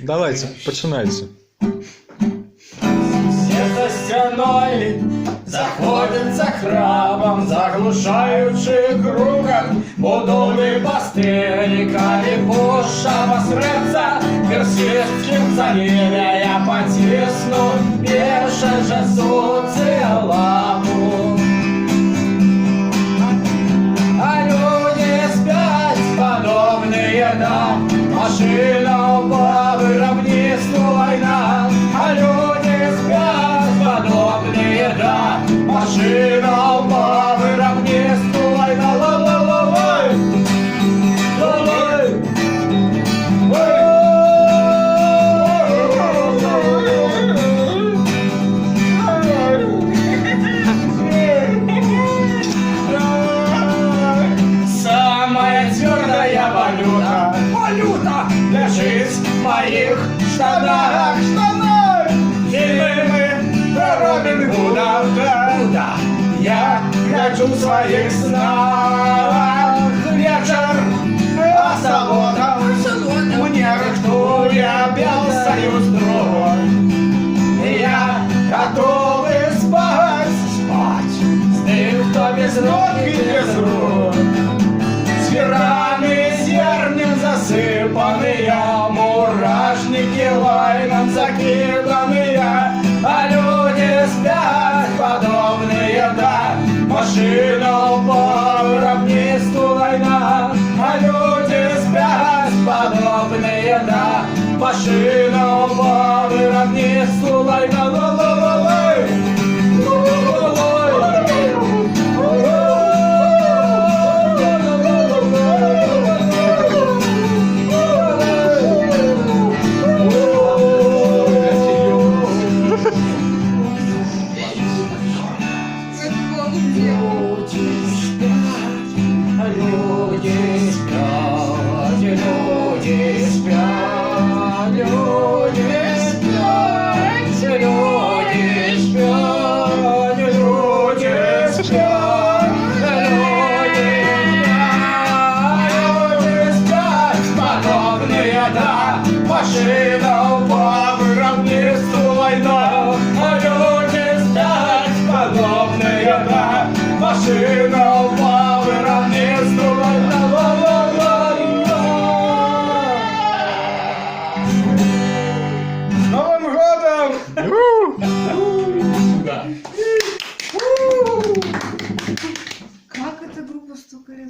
Давайте, починайте. Все за стеной заходятся храбом, заглушаючи круком будови пастеліками пошава среца персидским заливе. Я потисну пеше же социалапу. А люди спят, подобные нам, машина по выровнству война. А люди спят, подобные, да, машина по выровнству война. Ла-ла-ла-лай, ла-лай, самая твердая валюта лежит в моих штанах. Фильмы мы про Робин Гуда, да, я гляжу в своих снах. Вечер асалона, мне рыхтуя бел союз дрон. Я готовый спать с тем, кто без ног и без рук. Сферами зернем засыпанные, мурашники лайном закиданные. А люди спят, подобные, да, машина по равнинству война. А люди спят, подобные, да, машина по равнинству война. Ла-ла-ла-лай, машина